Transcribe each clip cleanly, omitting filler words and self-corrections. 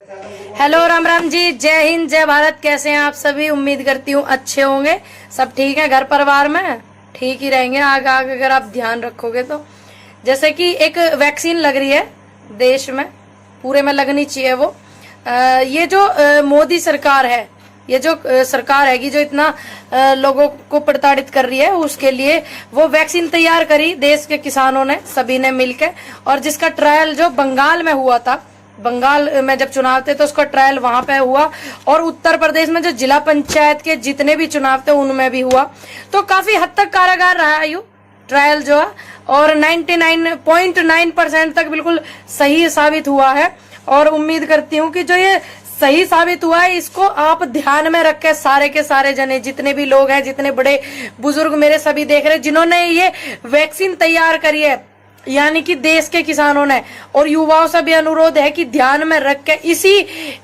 Hello Ram Ram ji, जय हिंद जय भारत। कैसे हैं आप सभी? उम्मीद करती हूँ अच्छे होंगे। सब ठीक है घर परिवार में? ठीक ही रहेंगे आगे आगे अगर आप ध्यान रखोगे तो। जैसे कि एक वैक्सीन लग रही है देश में, पूरे में लगनी चाहिए वो। ये जो मोदी सरकार है, ये जो सरकार है कि जो इतना लोगों को प्रताड़ित कर रही है, उसके लिए वो वैक्सीन तैयार करी देश के किसानों ने, सभी ने मिलकर। और जिसका ट्रायल जो बंगाल में हुआ था, बंगाल में जब चुनाव थे तो उसका ट्रायल वहां पे हुआ, और उत्तर प्रदेश में जो जिला पंचायत के जितने भी चुनाव थे उनमें भी हुआ। तो काफी हद तक कारगर रहा है यू ट्रायल जो है, और 99.9% तक बिल्कुल सही साबित हुआ है। और उम्मीद करती हूँ कि जो ये सही साबित हुआ है, इसको आप ध्यान में रख के सारे के सारे जने, जितने भी लोग हैं, जितने बड़े बुजुर्ग मेरे सभी देख रहे हैं, जिन्होंने ये वैक्सीन तैयार करी है, यानी कि देश के किसानों ने और युवाओं से भी अनुरोध है कि ध्यान में रख के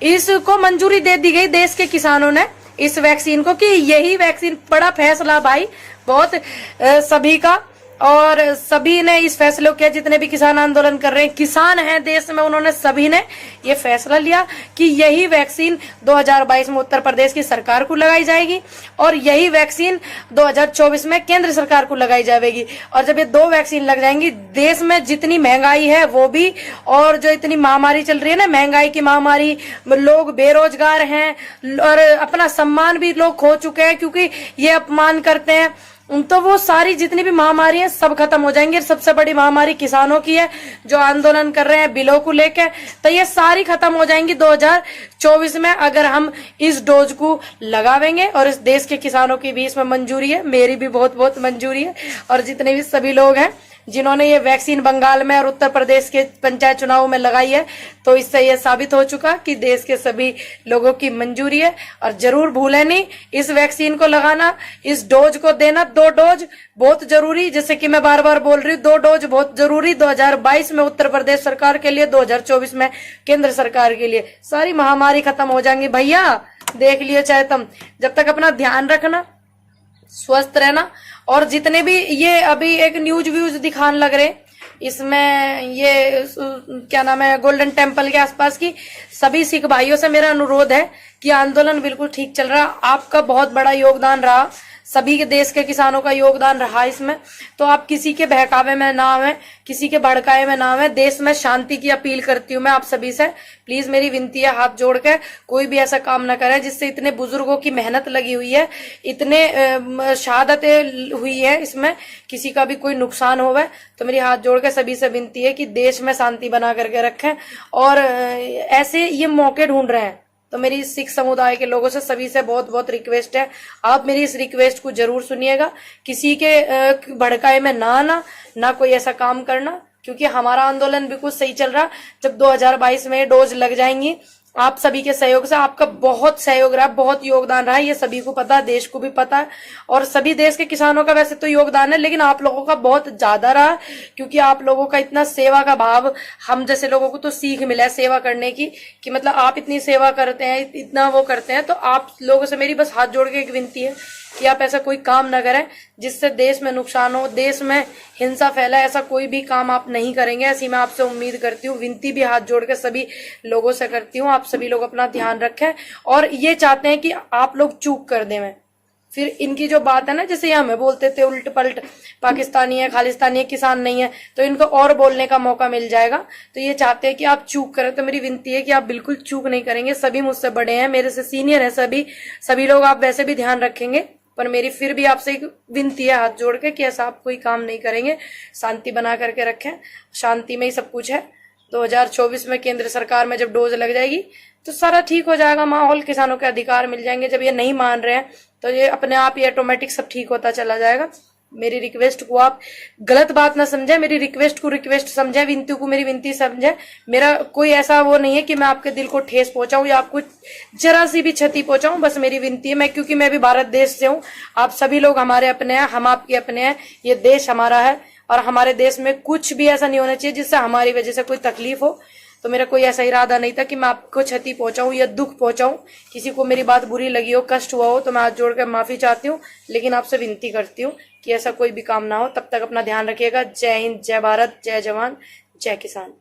इसको मंजूरी दे दी गई देश के किसानों ने इस वैक्सीन को, कि यही वैक्सीन बड़ा फैसला भाई बहुत सभी का। और सभी ने इस फैसले को किया, जितने भी किसान आंदोलन कर रहे हैं, किसान हैं देश में, उन्होंने सभी ने ये फैसला लिया कि यही वैक्सीन 2022 में उत्तर प्रदेश की सरकार को लगाई जाएगी और यही वैक्सीन 2024 में केंद्र सरकार को लगाई जाएगी। और जब ये दो वैक्सीन लग जाएंगी, देश में जितनी महंगाई है वो भी, और जो इतनी महामारी चल रही है ना, महंगाई की महामारी, लोग बेरोजगार हैं और अपना सम्मान भी लोग खो चुके हैं क्योंकि ये अपमान करते हैं, तो वो सारी जितनी भी महामारी है सब खत्म हो जाएंगी। सबसे बड़ी महामारी किसानों की है जो आंदोलन कर रहे हैं बिलों को लेकर, तो ये सारी खत्म हो जाएंगी 2024 में अगर हम इस डोज को लगावेंगे। और इस देश के किसानों की भी इसमें मंजूरी है, मेरी भी बहुत बहुत मंजूरी है, और जितने भी सभी लोग हैं जिन्होंने ये वैक्सीन बंगाल में और उत्तर प्रदेश के पंचायत चुनावों में लगाई है, तो इससे ये साबित हो चुका कि देश के सभी लोगों की मंजूरी है। और जरूर भूलें नहीं इस वैक्सीन को लगाना, इस डोज को देना। 2 डोज बहुत जरूरी, जैसे कि मैं बार बार बोल रही हूँ, 2 डोज बहुत जरूरी। 2022 में उत्तर प्रदेश सरकार के लिए, 2024 में केंद्र सरकार के लिए। सारी महामारी खत्म हो जाएंगी भैया, देख लियो चाहे तुम। जब तक अपना ध्यान रखना, स्वस्थ रहना। और जितने भी ये अभी एक न्यूज व्यूज दिखाने लग रहे, इसमें ये क्या नाम है, गोल्डन टेम्पल के आसपास की सभी सिख भाइयों से मेरा अनुरोध है कि आंदोलन बिल्कुल ठीक चल रहा, आपका बहुत बड़ा योगदान रहा, सभी के देश के किसानों का योगदान रहा इसमें। तो आप किसी के बहकावे में ना आवे, किसी के भड़काए में ना आवे। देश में शांति की अपील करती हूँ मैं आप सभी से, प्लीज मेरी विनती है, हाथ जोड़ के कोई भी ऐसा काम ना करे जिससे इतने बुजुर्गों की मेहनत लगी हुई है, इतने शहादतें हुई है, इसमें किसी का भी कोई नुकसान होवे। तो मेरी हाथ जोड़ के सभी से विनती है कि देश में शांति बना करके रखें। और ऐसे ये मौके ढूंढ रहे हैं, तो मेरी सिख समुदाय के लोगों से सभी से बहुत बहुत रिक्वेस्ट है, आप मेरी इस रिक्वेस्ट को जरूर सुनिएगा। किसी के भड़काए में ना आना, ना कोई ऐसा काम करना, क्योंकि हमारा आंदोलन बिल्कुल सही चल रहा। जब 2022 में डोज लग जाएंगी, आप सभी के सहयोग से, आपका बहुत सहयोग रहा, बहुत योगदान रहा, ये सभी को पता है, देश को भी पता है। और सभी देश के किसानों का वैसे तो योगदान है, लेकिन आप लोगों का बहुत ज्यादा रहा, क्योंकि आप लोगों का इतना सेवा का भाव, हम जैसे लोगों को तो सीख मिला है सेवा करने की, कि मतलब आप इतनी सेवा करते हैं, इतना वो करते हैं। तो आप लोगों से मेरी बस हाथ जोड़ के एक विनती है कि आप ऐसा कोई काम न करें जिससे देश में नुकसान हो, देश में हिंसा फैलाए, ऐसा कोई भी काम आप नहीं करेंगे, ऐसी मैं आपसे उम्मीद करती हूँ। विनती भी हाथ जोड़ के सभी लोगों से करती हूँ, आप सभी लोग अपना ध्यान रखें। और ये चाहते हैं कि आप लोग चूक कर दें, मैं फिर इनकी जो बात है ना, जैसे ये हमें बोलते थे उल्ट पलट, पाकिस्तानी है, खालिस्तानी है, किसान नहीं है, तो इनको और बोलने का मौका मिल जाएगा। तो ये चाहते हैं कि आप चूक करें, तो मेरी विनती है कि आप बिल्कुल चूक नहीं करेंगे। सभी मुझसे बड़े हैं, मेरे से सीनियर हैं सभी लोग, आप वैसे भी ध्यान रखेंगे, पर मेरी फिर भी आपसे एक विनती है हाथ जोड़ के कि ऐसा आप कोई काम नहीं करेंगे, शांति बना करके रखें, शांति में ही सब कुछ है। 2024 में केंद्र सरकार में जब डोज लग जाएगी तो सारा ठीक हो जाएगा, माहौल, किसानों के अधिकार मिल जाएंगे। जब ये नहीं मान रहे हैं तो ये अपने आप ही ऑटोमेटिक सब ठीक होता चला जाएगा। मेरी रिक्वेस्ट को आप गलत बात ना समझे, मेरी रिक्वेस्ट को रिक्वेस्ट समझे, विनती को मेरी विनती समझे। मेरा कोई ऐसा वो नहीं है कि मैं आपके दिल को ठेस पहुंचाऊं या आपको जरा सी भी क्षति पहुंचाऊं, बस मेरी विनती है। क्योंकि मैं भी भारत देश से हूं, आप सभी लोग हमारे अपने हैं, हम आपके अपने हैं, ये देश हमारा है, और हमारे देश में कुछ भी ऐसा नहीं होना चाहिए जिससे हमारी वजह से कोई तकलीफ हो। तो मेरा कोई ऐसा इरादा नहीं था कि मैं आपको क्षति पहुंचाऊं या दुख पहुंचाऊं, किसी को मेरी बात बुरी लगी हो, कष्ट हुआ हो, तो मैं हाथ जोड़कर माफी चाहती हूँ। लेकिन आपसे विनती करती हूँ कि ऐसा कोई भी काम ना हो। तब तक अपना ध्यान रखिएगा। जय हिंद, जय भारत, जय जवान, जय किसान।